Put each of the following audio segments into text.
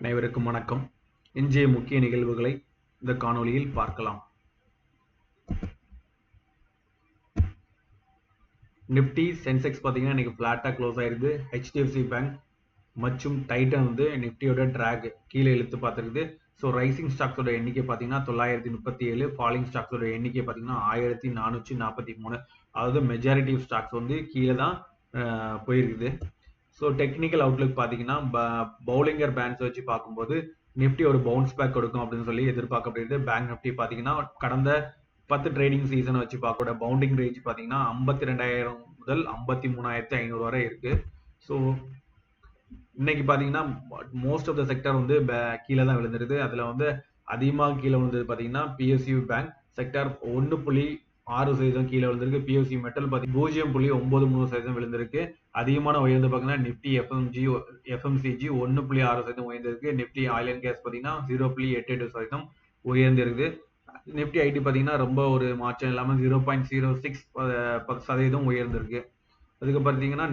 அனைவருக்கும் வணக்கம். இன்றைய முக்கிய நிகழ்வுகளை இந்த காணொளியில் பார்க்கலாம். நிப்டி சென்செக்ஸ் பார்த்தீங்கன்னா இன்னைக்கு ஃபிளாட்டா க்ளோஸ் ஆயிருக்கு. HDFC பேங்க் மற்றும் டைட்டன் வந்து நிப்டியோட டிராக் கீழே இழுத்து பார்த்துருக்குது. ஸோ ரைசிங் ஸ்டாக்ஸோட எண்ணிக்கை பார்த்தீங்கன்னா 937, ஃபாலிங் ஸ்டாக்ஸோட எண்ணிக்கை பார்த்தீங்கன்னா 1443. அதாவது மெஜாரிட்டி ஆஃப் ஸ்டாக்ஸ் வந்து கீழே தான் போயிருக்குது. ஸோ டெக்னிக்கல் அவுட்லுக் பார்த்தீங்கன்னா பவுலிங்கர் பேண்ட்ஸ் வச்சு பார்க்கும்போது நிப்டி ஒரு பவுன்ஸ் பேக் கொடுக்கும் அப்படின்னு சொல்லி எதிர்பார்க்கப்படுது. பேங்க் நிப்டி பார்த்தீங்கன்னா கடந்த 10 ட்ரேடிங் சீசனை வச்சு பார்க்கக்கூட பவுண்டிங் ரேஞ்ச் பார்த்தீங்கன்னா 52,000 முதல் 53,500 வரை இருக்கு. ஸோ இன்னைக்கு பார்த்தீங்கன்னா மோஸ்ட் ஆஃப் த செக்டர் வந்து கீழே தான் விழுந்துருது. அதில் வந்து அதிகமாக கீழே விழுந்தது பார்த்தீங்கன்னா PSU பேங்க் செக்டர் 1.6% கீழே விழுந்திருக்கு. PSU மெட்டல் பார்த்தீங்கன்னா 0.93% விழுந்திருக்கு. அதிகமான உயர்ந்து பார்த்தீங்கன்னா நிப்டி FMCG 1.6% உயர்ந்திருக்கு. நிப்டி ஆயில் அண்ட் கேஸ் பார்த்தீங்கன்னா 0.88% உயர்ந்திருக்கு. நிப்டி ஐடி பார்த்தீங்கன்னா ரொம்ப ஒரு மாற்றம் இல்லாமல் 0.06% உயர்ந்திருக்கு. அதுக்கு பார்த்தீங்கன்னா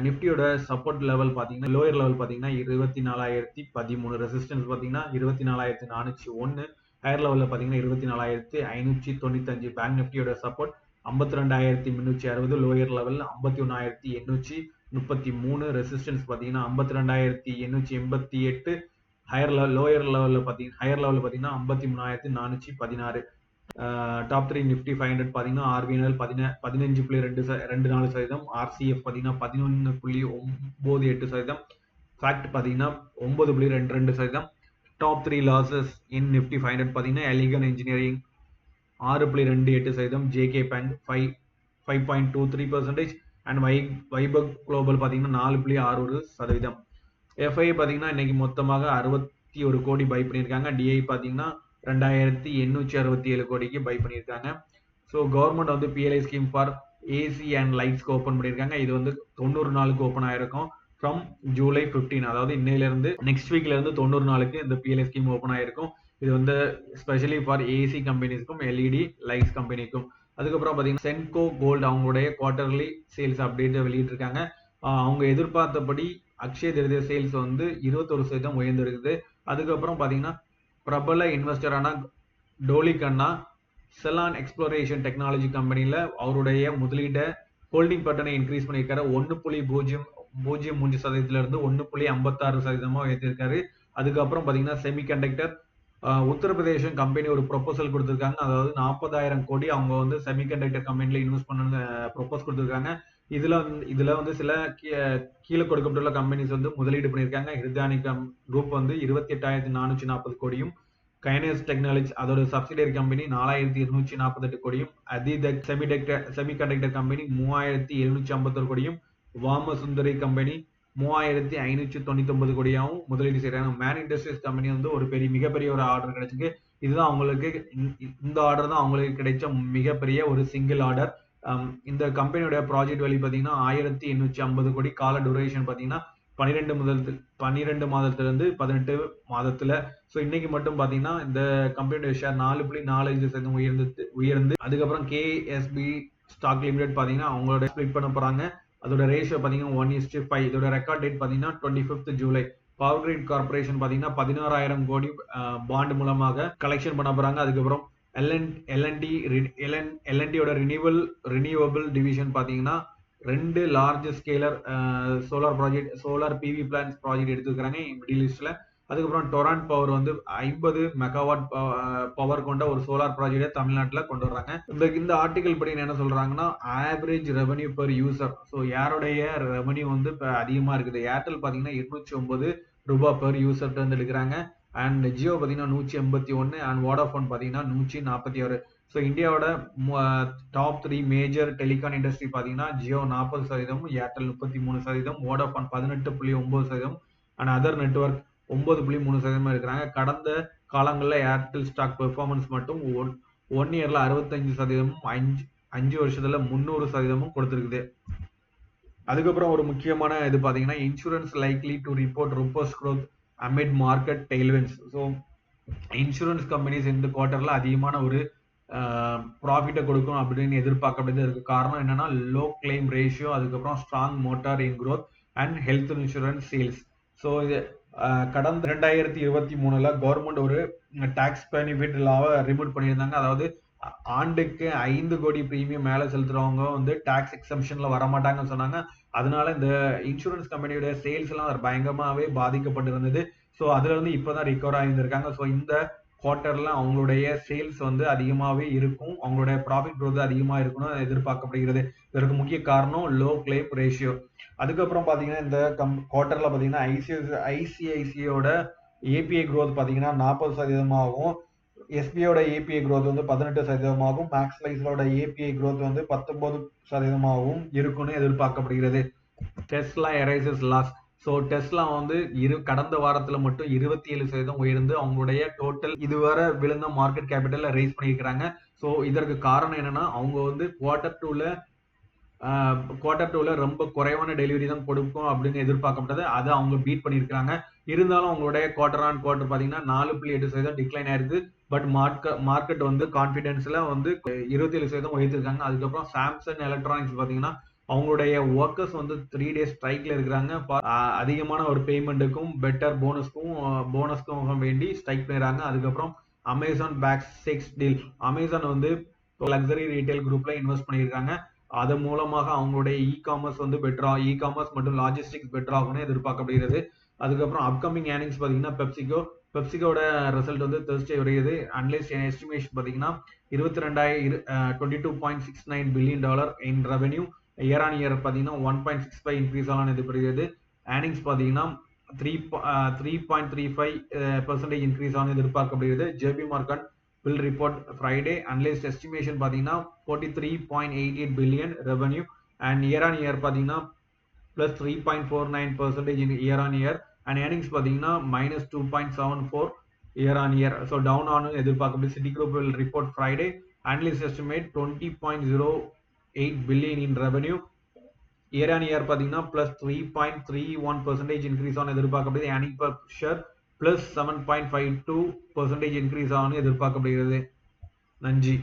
நிப்டியோட சப்போர்ட் லெவல் பார்த்தீங்கன்னா லோயர் லெவல் பார்த்தீங்கன்னா 24,013, ரெசிஸ்டன்ஸ் பார்த்தீங்கன்னா 24,401, ஹையர் லெவலில் பார்த்தீங்கன்னா 24,595. பேங்க் நிப்டியோட சப்போர்ட் 52,360, லோயர் லெவல் 51,833, ரெசிஸ்டன்ஸ் பார்த்தீங்கன்னா 52,888, லோயர் லெவலில் பார்த்தீங்கன்னா 53,416. டாப் 3 நிப்டி 500 பார்த்தீங்கன்னா RVNL 15.24%, RCF பார்த்தீங்கன்னா 11.98%, ஃபேக்ட் பார்த்தீங்கன்னா 9.22%. டாப் 3 லாசஸ் இன் நிப்டி 500 பார்த்தீங்கன்னா Elecon Engineering 6.28%, JK bank 5.23% and வைபக் குளோபல் பார்த்தீங்கன்னா 4.61%. FI பார்த்தீங்கன்னா இன்னைக்கு மொத்தமாக 61 கோடி பை பண்ணியிருக்காங்க. DI பார்த்தீங்கன்னா 2,867 கோடிக்கு பை பண்ணியிருக்காங்க. ஸோ கவர்மெண்ட் வந்து PLI scheme for AC and லைட்ஸ்க்கு ஓப்பன் பண்ணியிருக்காங்க. இது வந்து 90 நாளுக்கு ஓப்பன் ஆயிருக்கும் ஃப்ரம் July 15. அதாவது இன்னையிலிருந்து நெக்ஸ்ட் வீக்ல இருந்து 90 நாளுக்கு இந்த PLI ஸ்கீம் ஓப்பன் ஆயிருக்கும். இது வந்து ஸ்பெஷலி ஃபார் AC கம்பெனிஸ்க்கும் LED லைட்ஸ் கம்பெனிக்கும். அதுக்கப்புறம் பார்த்தீங்கன்னா சென்கோ கோல்டு அவங்களுடைய குவார்டர்லி சேல்ஸ் அப்டேட் வெளியிட்டிருக்காங்க. அவங்க எதிர்பார்த்தபடி அக்ஷய திருதிய சேல்ஸ் வந்து 21% உயர்ந்திருக்குது. அதுக்கப்புறம் பார்த்தீங்கன்னா பிரபல இன்வெஸ்டரான டோலி கண்ணா செலான் எக்ஸ்ப்ளோரேஷன் டெக்னாலஜி கம்பெனியில் அவருடைய முதலீட்டை ஹோல்டிங் பட்டனை இன்க்ரீஸ் பண்ணியிருக்காரு. 1.03% இருந்து 1.56% உயர்த்திருக்காரு. அதுக்கப்புறம் பார்த்தீங்கன்னா செமிகண்டக்டர் உத்தரப்பிரதேசம் கம்பெனி ஒரு ப்ரொபோசல் கொடுத்துருக்காங்க. அதாவது 40,000 கோடி அவங்க வந்து செமிகண்டக்டர் கம்பெனியில் இன்வெஸ்ட் பண்ண ப்ரொபோஸ் கொடுத்துருக்காங்க. இதுல வந்து சில கீழே கொடுக்கப்பட்டுள்ள கம்பெனிஸ் வந்து முதலீடு பண்ணியிருக்காங்க. ஹிர்தானி குரூப் வந்து 28,440 கோடியும், கைனஸ் டெக்னாலஜி அதோட சப்சிடரி கம்பெனி 4,248 கோடியும், அதிதக் செமிகண்டக்டர் கம்பெனி 3,751 கோடியும், வாமசுந்தரி கம்பெனி 3,599 கோடியாகவும் முதலீடு செய்யறாங்க. மேன் இண்டஸ்ட்ரீஸ் கம்பெனி வந்து ஒரு மிகப்பெரிய ஒரு ஆர்டர் கிடைச்சிருக்கு. இதுதான் அவங்களுக்கு இந்த ஆர்டர் தான் அவங்களுக்கு கிடைச்ச மிகப்பெரிய ஒரு சிங்கிள் ஆர்டர். இந்த கம்பெனியோட ப்ராஜெக்ட் வேல்யூ பார்த்தீங்கன்னா 1,850 கோடி. கால டூரேஷன் பார்த்தீங்கன்னா 12 மாதத்திலிருந்து 18 மாதத்துல. ஸோ இன்னைக்கு மட்டும் பார்த்தீங்கன்னா இந்த கம்பெனியோட ஷேர் 4.45% உயர்ந்து அதுக்கப்புறம் KSB ஸ்டாக் லிமிடெட் பார்த்தீங்கன்னா அவங்களோட ஸ்பிளிட் பண்ண போறாங்க. அதோட ரேஷியோ பார்த்தீங்கன்னா 1:5. இதோட ரெக்கார்ட் டேட் பார்த்தீங்கன்னா 25 ஜூலை. பவர் கிரிட் கார்பரேஷன் பார்த்தீங்கன்னா 16,000 கோடி பாண்ட் மூலமாக கலெக்ஷன் பண்ண போறாங்க. அதுக்கப்புறம் LNTயோட ரினியூவபிள் டிவிஷன் பார்த்தீங்கன்னா 2 large scale solar PV plants project எடுத்துக்கிறாங்க மிடில் ஈஸ்ட்ல. அதுக்கப்புறம் டொராண்ட் பவர் வந்து 50 மெகாவாட் பவர் கொண்ட ஒரு சோலார் ப்ராஜெக்டை தமிழ்நாட்டில் கொண்டு வர்றாங்க. இந்த ஆர்டிகல் படி என்ன சொல்றாங்கன்னா average revenue per user. So யாருடைய ரெவன்யூ வந்து இப்போ அதிகமா இருக்குது. ஏர்டெல் பார்த்தீங்கன்னா 209 ரூபாய் பெர் யூசர் வந்து எடுக்கிறாங்க. அண்ட் ஜியோ பார்த்தீங்கன்னா 181 அண்ட் வோடாஃபோன் பார்த்தீங்கன்னா 146. ஸோ இந்தியாவோட டாப் 3 மேஜர் டெலிகாம் இண்டஸ்ட்ரி பார்த்தீங்கன்னா Jio 40%, Airtel 33%, Vodafone 18.9% and other network 9.3% இருக்கிறாங்க. கடந்த காலங்களில் ஏர்டெல் ஸ்டாக் பெர்ஃபார்மன்ஸ் மட்டும் 1 இயர்ல 65%, 5 வருஷத்துல 300% கொடுத்துருக்குது. அதுக்கப்புறம் ஒரு முக்கியமான இது பார்த்தீங்கன்னா insurance likely to report robust growth amid market tailwinds. So insurance companies இந்த குவார்டர்ல அதிகமான ஒரு ப்ராஃபிட்டை கொடுக்கும் அப்படின்னு எதிர்பார்க்கப்படுது. இதுக்கு காரணம் என்னன்னா லோ கிளைம் ரேஷியோ, அதுக்கப்புறம் strong motor in growth and health insurance sales. So இது கடந்த 2023ல கவர்மெண்ட் ஒரு டாக்ஸ் பெனிஃபிட் லாவை ரிமூவ் பண்ணியிருந்தாங்க. அதாவது ஆண்டுக்கு 5 கோடி பிரீமியம் மேல செலுத்துறவங்க வந்து டாக்ஸ் எக்ஸம்ஷன்ல வரமாட்டாங்கன்னு சொன்னாங்க. அதனால இந்த இன்சூரன்ஸ் கம்பெனியோட சேல்ஸ் எல்லாம் பயங்கரமாவே பாதிக்கப்பட்டிருந்தது. ஸோ அதுல இருந்து இப்பதான் ரிகவர் ஆகியிருந்திருக்காங்க. ஸோ இந்த குவார்டர்ல அவங்களுடைய சேல்ஸ் வந்து அதிகமாவே இருக்கும், அவங்களுடைய ப்ராஃபிட் growth அதிகமா இருக்கணும்னு எதிர்பார்க்கப்படுகிறது. இதற்கு முக்கிய காரணம் லோ கிளைம் ரேஷியோ. அதுக்கப்புறம் பாத்தீங்கன்னா இந்த குவார்டர்ல பாத்தீங்கன்னா ஐசிஐசியோட ஏபிஐ growth பாத்தீங்கன்னா 40% எஸ்பிஐயோட ஏபிஐ growth வந்து 18% மேக்ஸ் லைஃபோட ஏபிஐ growth வந்து 19% இருக்கும்னு எதிர்பார்க்கப்படுகிறது. Tesla erases loss. So Tesla வந்து கடந்த வாரத்துல மட்டும் 27% உயர்ந்து அவங்களுடைய டோட்டல் இதுவரை விழுந்த மார்க்கெட் கேபிட்டல் ரைஸ் பண்ணியிருக்கிறாங்க. ஸோ இதற்கு காரணம் என்னன்னா அவங்க வந்து குவார்டர் டூல ரொம்ப குறைவான டெலிவரி தான் கொடுக்கும் அப்படின்னு எதிர்பார்க்கப்பட்டது. அதை அவங்க பீட் பண்ணியிருக்காங்க. இருந்தாலும் அவங்களுடைய குவார்டர் ஆன் குவார்டர் பாத்தீங்கன்னா 4.8% டிக்ளைன் ஆயிருக்கு. பட் மார்க்கெட் வந்து கான்பிடன்ஸ்ல வந்து 27% உயர்த்திருக்காங்க. அதுக்கப்புறம் சாம்சங் எலக்ட்ரானிக்ஸ் பாத்தீங்கன்னா அவங்களுடைய ஒர்க்கர்ஸ் வந்து 3 days ஸ்ட்ரைக்ல இருக்கிறாங்க. அதிகமான ஒரு பேமெண்ட்டுக்கும் பெட்டர் போனஸ்க்கும் வேண்டி ஸ்ட்ரைக் பண்ணிடுறாங்க. அதுக்கப்புறம் அமேசான் பேக் 6 டீல். அமேசான் வந்து லக்ஸரி ரீட்டைல் குரூப்ல இன்வெஸ்ட் பண்ணியிருக்காங்க. அதன் மூலமாக அவங்களுடைய இ-காமர்ஸ் வந்து இ காமர்ஸ் மற்றும் லாஜிஸ்டிக்ஸ் பெட்டர் ஆகும்னு எதிர்பார்க்கப்படுகிறது. அதுக்கப்புறம் அப்கமிங் ஏர்னிங்ஸ் பாத்தீங்கன்னா பெப்சிகோட ரிசல்ட் வந்து Thursday வருகிறது. அனலிஸ்ட் எஸ்டிமேஷன் பாத்தீங்கன்னா $22.69 billion in revenue. Year on year பாத்தீங்கன்னா 1.65 இன்க்ரீஸ் ஆகலாம்னு எதிர்பார்க்கிறது. ஏர்னிங்ஸ் பாத்தீங்கன்னா 3.35% இன்க்ரீஸ் ஆகும் எதிர்பார்க்கப்படுகிறது. JP Morgan will report Friday. Analyst estimation பாத்தீங்கன்னா 43.88 billion revenue and year on year பாத்தீங்கன்னா plus 3.49% in year on year and earnings பாத்தீங்கன்னா minus 2.74 year on year. So down on எதிர்பார்க்கப்படுது. Citigroup will report Friday. Analyst estimate 20.08 billion in revenue. Year on year பாத்தீங்கன்னா plus 3.31% increase on எதிர்பார்க்கப்படுது. earning per share plus 7.52% increase ஆகும் எதிர்பார்க்கப்படுகிறது. நன்றி.